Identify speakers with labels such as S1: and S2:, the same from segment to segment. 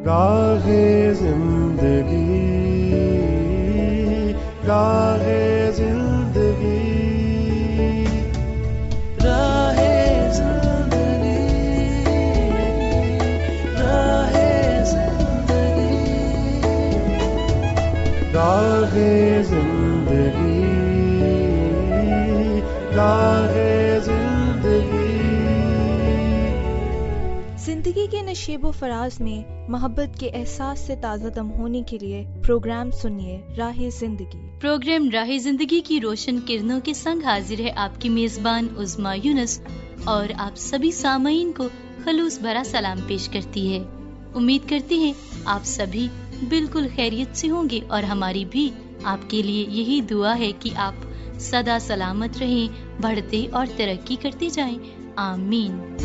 S1: راہ زندگی، راہ زندگی، راہ زندگی، راہ زندگی، راہ زندگی، راہ زندگی۔
S2: زندگی کے نشیب و فراز میں محبت کے احساس سے تازہ دم ہونے کے لیے پروگرام سنیے راہ زندگی۔
S3: پروگرام راہ زندگی کی روشن کرنوں کے سنگ حاضر ہے آپ کی میزبان عظمیٰ یونس، اور آپ سبھی سامعین کو خلوص بھرا سلام پیش کرتی ہے۔ امید کرتے ہیں آپ سبھی بالکل خیریت سے ہوں گے، اور ہماری بھی آپ کے لیے یہی دعا ہے کہ آپ سدا سلامت رہیں، بڑھتے اور ترقی کرتے جائیں، آمین۔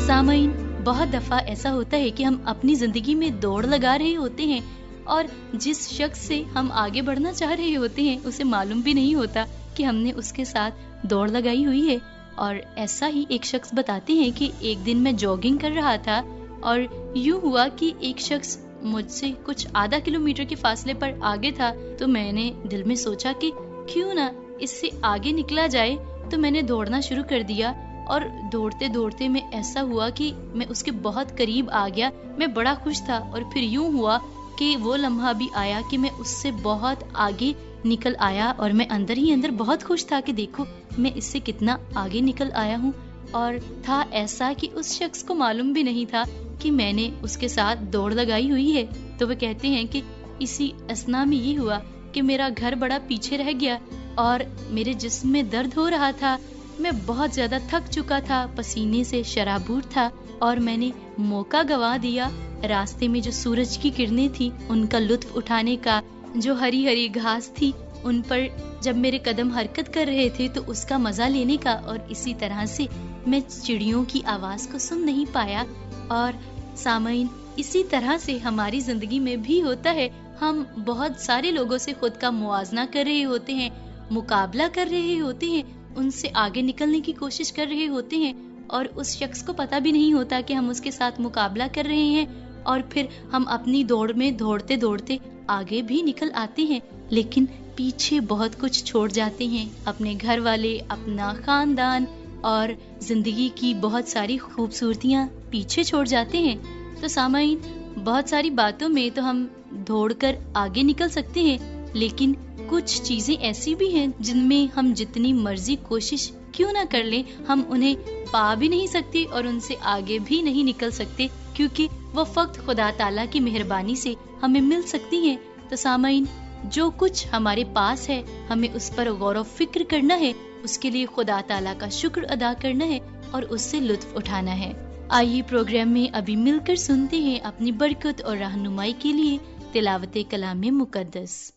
S3: سامعین، بہت دفعہ ایسا ہوتا ہے کہ ہم اپنی زندگی میں دوڑ لگا رہے ہوتے ہیں، اور جس شخص سے ہم آگے بڑھنا چاہ رہے ہوتے ہیں اسے معلوم بھی نہیں ہوتا کہ ہم نے اس کے ساتھ دوڑ لگائی ہوئی ہے۔ اور ایسا ہی ایک شخص بتاتے ہیں کہ ایک دن میں جاگنگ کر رہا تھا، اور یوں ہوا کہ ایک شخص مجھ سے کچھ آدھا کلومیٹر کے فاصلے پر آگے تھا، تو میں نے دل میں سوچا کہ کیوں نہ اس سے آگے نکلا جائے، تو میں نے دوڑنا شروع کر دیا۔ اور دوڑتے دوڑتے میں ایسا ہوا کہ میں اس کے بہت قریب آ گیا۔ میں بڑا خوش تھا، اور پھر یوں ہوا کہ وہ لمحہ بھی آیا کہ میں اس سے بہت آگے نکل آیا، اور میں اندر ہی اندر بہت خوش تھا کہ دیکھو میں اس سے کتنا آگے نکل آیا ہوں۔ اور تھا ایسا کہ اس شخص کو معلوم بھی نہیں تھا کہ میں نے اس کے ساتھ دوڑ لگائی ہوئی ہے۔ تو وہ کہتے ہیں کہ اسی اثنا میں یہ ہوا کہ میرا گھر بڑا پیچھے رہ گیا، اور میرے جسم میں درد ہو رہا تھا، میں بہت زیادہ تھک چکا تھا، پسینے سے شرابور تھا، اور میں نے موقع گنوا دیا راستے میں جو سورج کی کرنیں تھی ان کا لطف اٹھانے کا، جو ہری ہری گھاس تھی ان پر جب میرے قدم حرکت کر رہے تھے تو اس کا مزہ لینے کا، اور اسی طرح سے میں چڑیوں کی آواز کو سن نہیں پایا۔ اور سامعین، اسی طرح سے ہماری زندگی میں بھی ہوتا ہے، ہم بہت سارے لوگوں سے خود کا موازنہ کر رہے ہوتے ہیں، مقابلہ کر رہے ہوتے ہیں، ان سے آگے نکلنے کی کوشش کر رہے ہوتے ہیں، اور اس شخص کو پتہ بھی نہیں ہوتا کہ ہم اس کے ساتھ مقابلہ کر رہے ہیں، اور پھر ہم اپنی دوڑ میں دوڑتے دوڑتے آگے بھی نکل آتے ہیں، لیکن پیچھے بہت کچھ چھوڑ جاتے ہیں، اپنے گھر والے، اپنا خاندان، اور زندگی کی بہت ساری خوبصورتیاں پیچھے چھوڑ جاتے ہیں۔ تو سامعین، بہت ساری باتوں میں تو ہم دوڑ کر آگے نکل سکتے ہیں، لیکن کچھ چیزیں ایسی بھی ہیں جن میں ہم جتنی مرضی کوشش کیوں نہ کر لیں، ہم انہیں پا بھی نہیں سکتے اور ان سے آگے بھی نہیں نکل سکتے، کیونکہ وہ فقط خدا تعالیٰ کی مہربانی سے ہمیں مل سکتی ہیں۔ تو سامعین، جو کچھ ہمارے پاس ہے ہمیں اس پر غور و فکر کرنا ہے، اس کے لیے خدا تعالیٰ کا شکر ادا کرنا ہے اور اس سے لطف اٹھانا ہے۔ آئیے پروگرام میں ابھی مل کر سنتے ہیں اپنی برکت اور رہنمائی کے لیے تلاوت کلام مقدس۔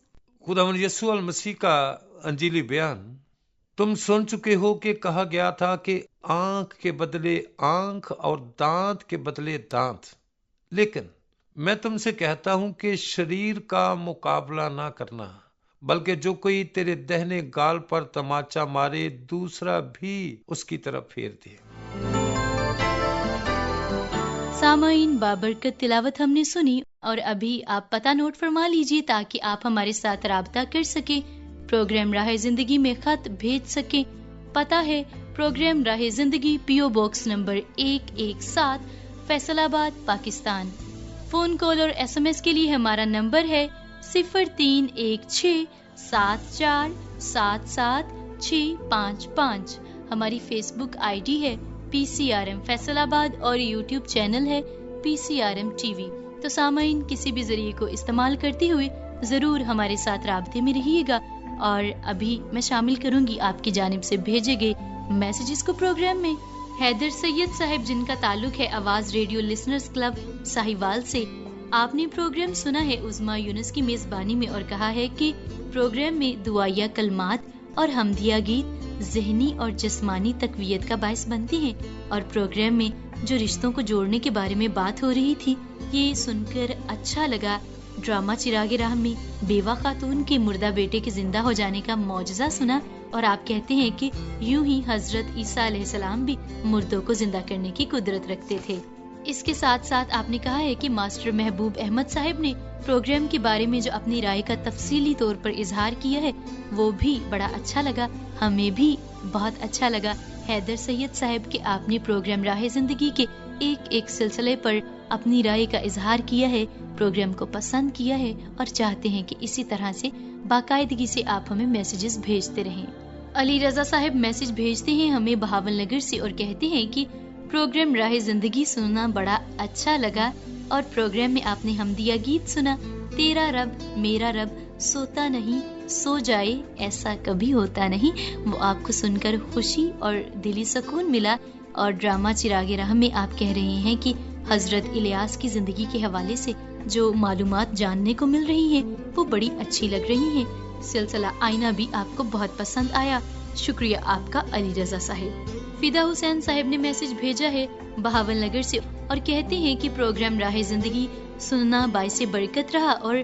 S4: خداوند یسوع المسیح کا انجیلی بیان تم سن چکے ہو کہ کہا گیا تھا کہ آنکھ کے بدلے آنکھ اور دانت کے بدلے دانت، لیکن میں تم سے کہتا ہوں کہ شریر کا مقابلہ نہ کرنا، بلکہ جو کوئی تیرے دہنے گال پر تماچا مارے دوسرا بھی اس کی طرف پھیر دے۔
S3: سامعین، بابرکت تلاوت ہم نے سنی، اور ابھی آپ پتہ نوٹ فرما لیجئے تاکہ آپ ہمارے ساتھ رابطہ کر سکیں، پروگرام راہ زندگی میں خط بھیج سکیں۔ پتہ ہے پروگرام راہ زندگی، پی او باکس نمبر 117، فیصل آباد، پاکستان۔ فون کال اور ایس ایم ایس کے لیے ہمارا نمبر ہے 0316777655۔ ہماری فیس بک آئی ڈی ہے PCRM فیصل آباد، اور یوٹیوب چینل ہے PCRM TV۔ تو سامعین، کسی بھی ذریعے کو استعمال کرتے ہوئے ضرور ہمارے ساتھ رابطے میں رہیے گا، اور ابھی میں شامل کروں گی آپ کی جانب سے بھیجے گئے میسیجز کو پروگرام میں۔ حیدر سید صاحب، جن کا تعلق ہے آواز ریڈیو لسنرز کلب ساہیوال سے، آپ نے پروگرام سنا ہے عظمیٰ یونس کی میزبانی میں، اور کہا ہے کہ پروگرام میں دعائیہ کلمات اور حمدیہ گیت ذہنی اور جسمانی تقویت کا باعث بنتے ہیں، اور پروگرام میں جو رشتوں کو جوڑنے کے بارے میں بات ہو رہی تھی یہ سن کر اچھا لگا۔ ڈرامہ چراغ راہ میں بیوہ خاتون کے مردہ بیٹے کے زندہ ہو جانے کا معجزہ سنا، اور آپ کہتے ہیں کہ یوں ہی حضرت عیسیٰ علیہ السلام بھی مردوں کو زندہ کرنے کی قدرت رکھتے تھے۔ اس کے ساتھ ساتھ آپ نے کہا ہے کہ ماسٹر محبوب احمد صاحب نے پروگرام کے بارے میں جو اپنی رائے کا تفصیلی طور پر اظہار کیا ہے وہ بھی بڑا اچھا لگا، ہمیں بھی بہت اچھا لگا۔ حیدر سید صاحب کہ آپ نے پروگرام راہ زندگی کے ایک سلسلے پر اپنی رائے کا اظہار کیا ہے، پروگرام کو پسند کیا ہے اور چاہتے ہیں کہ اسی طرح سے باقاعدگی سے آپ ہمیں میسیجز بھیجتے رہیں۔ علی رضا صاحب میسیج بھیجتے ہیں ہمیں بہاول نگر سے اور کہتے ہیں کہ پروگرام راہ زندگی سننا بڑا اچھا لگا اور پروگرام میں آپ نے حمدیہ گیت سنا، تیرا رب میرا رب سوتا نہیں سو جائے ایسا کبھی ہوتا نہیں، وہ آپ کو سن کر خوشی اور دلی سکون ملا۔ اور ڈرامہ چراغ راہ میں آپ کہہ رہے ہیں کہ حضرت الیاس کی زندگی کے حوالے سے جو معلومات جاننے کو مل رہی ہیں وہ بڑی اچھی لگ رہی ہیں۔ سلسلہ آئینہ بھی آپ کو بہت پسند آیا، شکریہ آپ کا علی رضا صاحب۔ فدا حسین صاحب نے میسج بھیجا ہے بہاول نگر سے اور کہتے ہیں کہ پروگرام راہ زندگی سننا باعث برکت رہا اور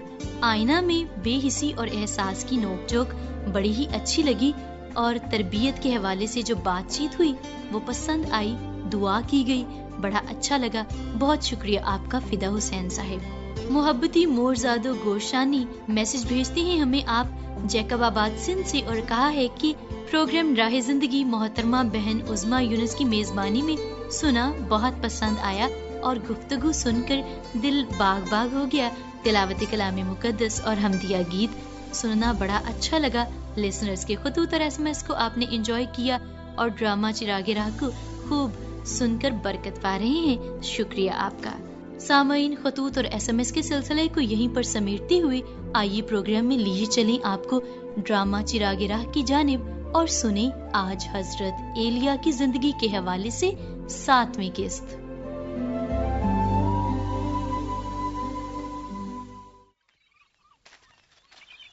S3: آئینہ میں بے حسی اور احساس کی نوک جھوک بڑی ہی اچھی لگی اور تربیت کے حوالے سے جو بات چیت ہوئی وہ پسند آئی، دعا کی گئی، بڑا اچھا لگا، بہت شکریہ آپ کا فدا حسین صاحب۔ محبتی مورزادو گوشانی میسج بھیجتے ہیں ہمیں آپ جیکب آباد سندھ سے اور کہا ہے کہ پروگرام راہ زندگی محترمہ بہن عظمیٰ یونس کی میزبانی میں سنا، بہت پسند آیا اور گفتگو سن کر دل باغ باغ ہو گیا، تلاوت کلام مقدس اور حمدیہ گیت سننا بڑا اچھا لگا، لسنرز کے خطوط اور SMS کو آپ نے انجوائے کیا اور ڈرامہ چراغ راہ کو خوب سن کر برکت پا رہے ہیں، شکریہ آپ کا۔ سامعین خطوط اور SMS کے سلسلے کو یہیں پر سمیٹتے ہوئے آئیے پروگرام میں لیے چلیں آپ کو ڈرامہ چراغ راہ کی جانب اور سنیں آج حضرت ایلیا کی زندگی کے حوالے سے 7ویں قسط۔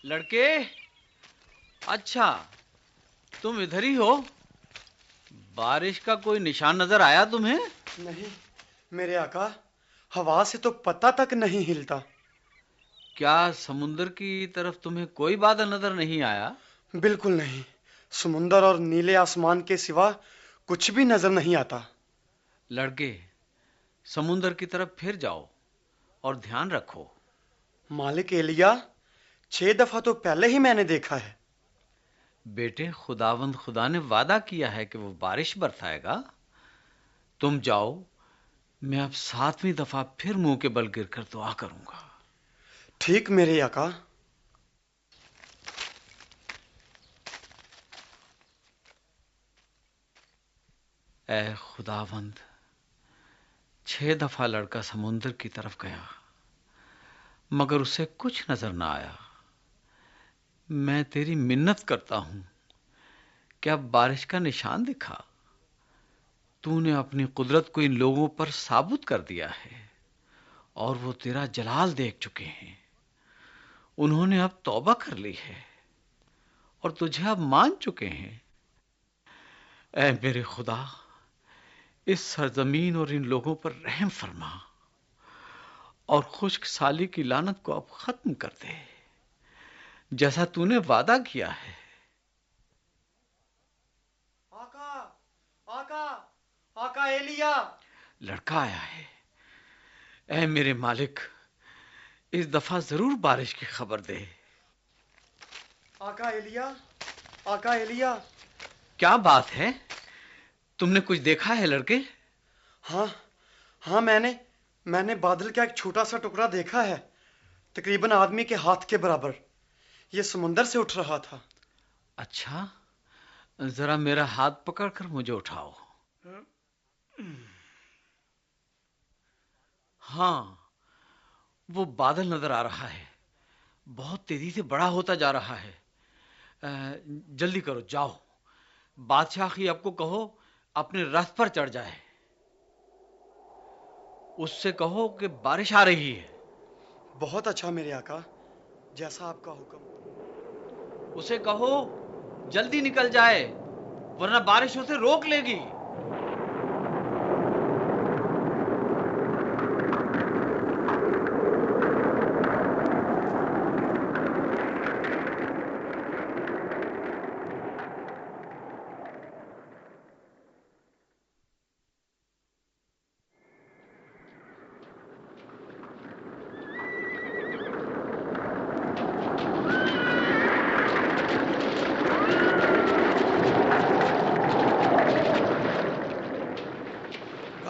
S5: لڑکے، اچھا تم ادھر ہی ہو؟ بارش کا کوئی نشان نظر آیا تمہیں؟
S6: نہیں میرے آقا، ہوا سے تو پتہ تک نہیں ہلتا۔
S5: کیا سمندر کی طرف تمہیں کوئی بادل نظر نہیں آیا؟
S6: بالکل نہیں، سمندر اور نیلے آسمان کے سوا کچھ بھی نظر نہیں آتا۔
S5: لڑکے، سمندر کی طرف پھر جاؤ اور دھیان رکھو۔
S6: مالک ایلیا 6 دفعہ تو پہلے ہی میں نے دیکھا ہے۔
S5: بیٹے، خداوند خدا نے وعدہ کیا ہے کہ وہ بارش برسائے گا۔ تم جاؤ، میں اب 7ویں دفعہ پھر منہ کے بل گر کر دعا کروں گا۔
S6: ٹھیک میرے آقا۔
S5: اے خداوند، 6 دفعہ لڑکا سمندر کی طرف گیا مگر اسے کچھ نظر نہ آیا۔ میں تیری منت کرتا ہوں کہ اب بارش کا نشان دکھا۔ تو نے اپنی قدرت کو ان لوگوں پر ثابت کر دیا ہے اور وہ تیرا جلال دیکھ چکے ہیں۔ انہوں نے اب توبہ کر لی ہے اور تجھے اب مان چکے ہیں۔ اے میرے خدا، اس سرزمین اور ان لوگوں پر رحم فرما اور خشک سالی کی لعنت کو اب ختم کر دے جیسا تو نے وعدہ کیا ہے۔
S6: آقا، آقا، آقا ایلیا!
S5: لڑکا آیا ہے۔ اے میرے مالک، اس دفعہ ضرور بارش کی خبر دے۔
S6: آقا ایلیا، آقا ایلیا!
S5: کیا بات ہے؟ تم نے کچھ دیکھا ہے لڑکے؟
S6: ہاں میں نے بادل کا ایک چھوٹا سا ٹکڑا دیکھا ہے، تقریباً آدمی کے ہاتھ کے برابر۔ یہ سمندر سے اٹھ رہا تھا۔
S5: اچھا، ذرا میرا ہاتھ پکڑ کر مجھے اٹھاؤ۔ ہاں، وہ بادل نظر آ رہا ہے، بہت تیزی سے بڑا ہوتا جا رہا ہے۔ جلدی کرو، جاؤ، بادشاہ کی اب کو کہو اپنے رتھ پر چڑھ جائے۔ اس سے کہو کہ بارش آ رہی ہے۔
S6: بہت اچھا میرے آقا، جیسا آپ کا حکم۔
S5: اسے کہو جلدی نکل جائے ورنہ بارش اسے روک لے گی۔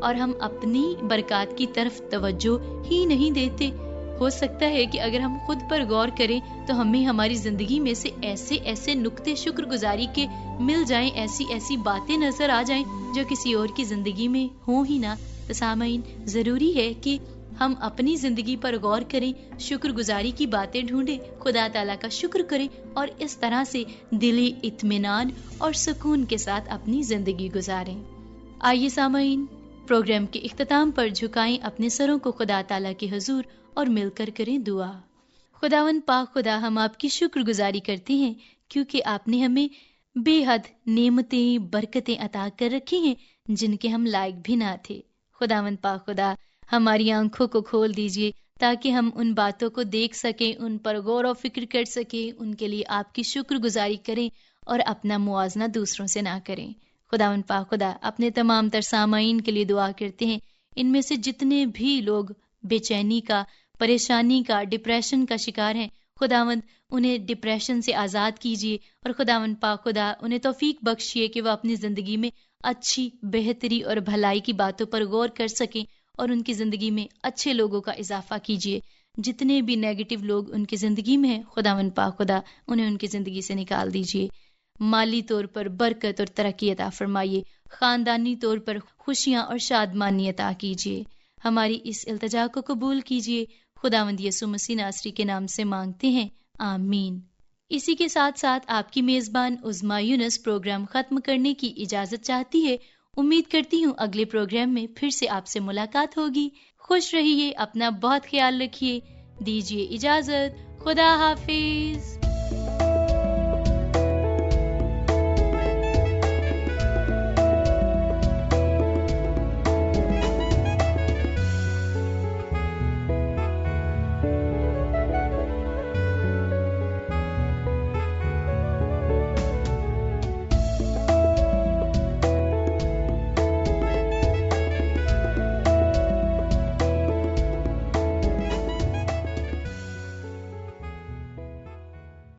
S3: اور ہم اپنی برکات کی طرف توجہ ہی نہیں دیتے۔ ہو سکتا ہے کہ اگر ہم خود پر غور کریں تو ہمیں ہماری زندگی میں سے ایسے ایسے نقطے شکر گزاری کے مل جائیں، ایسی ایسی باتیں نظر آ جائیں جو کسی اور کی زندگی میں ہوں ہی نہ۔ تو سامعین، ضروری ہے کہ ہم اپنی زندگی پر غور کریں، شکر گزاری کی باتیں ڈھونڈیں، خدا تعالیٰ کا شکر کریں، اور اس طرح سے دلی اطمینان اور سکون کے ساتھ اپنی زندگی گزاریں۔ آئیے سامعین، پروگرام کے اختتام پر جھکائیں اپنے سروں کو خدا تعالیٰ کے حضور اور مل کر کریں دعا۔ خداوند پاک خدا، ہم آپ کی شکر گزاری کرتے ہیں کیونکہ آپ نے ہمیں بے حد نعمتیں، برکتیں عطا کر رکھی ہیں جن کے ہم لائق بھی نہ تھے۔ خداوند پاک خدا، ہماری آنکھوں کو کھول دیجئے تاکہ ہم ان باتوں کو دیکھ سکیں، ان پر غور و فکر کر سکیں، ان کے لیے آپ کی شکر گزاری کریں اور اپنا موازنہ دوسروں سے نہ کریں۔ خداوند پاک خدا، اپنے تمام تر سامعین کے لیے دعا کرتے ہیں، ان میں سے جتنے بھی لوگ بے چینی کا، پریشانی کا، ڈپریشن کا شکار ہیں، خداوند انہیں ڈپریشن سے آزاد کیجیے، اور خداوند پاک خدا انہیں توفیق بخشیے کہ وہ اپنی زندگی میں اچھی، بہتری اور بھلائی کی باتوں پر غور کر سکیں، اور ان کی زندگی میں اچھے لوگوں کا اضافہ کیجیے۔ جتنے بھی نیگیٹو لوگ ان کی زندگی میں ہیں، خداوند پاک خدا انہیں ان کی زندگی سے نکال دیجیے۔ مالی طور پر برکت اور ترقی عطا فرمائیے، خاندانی طور پر خوشیاں اور شادمانی عطا کیجیے۔ ہماری اس التجا کو قبول کیجیے، خداوند یسوع مسیح ناصری کے نام سے مانگتے ہیں، آمین۔ اسی کے ساتھ ساتھ آپ کی میزبان عظمیٰ یونس پروگرام ختم کرنے کی اجازت چاہتی ہے۔ امید کرتی ہوں اگلے پروگرام میں پھر سے آپ سے ملاقات ہوگی۔ خوش رہیے، اپنا بہت خیال رکھیے، دیجیے اجازت، خدا حافظ۔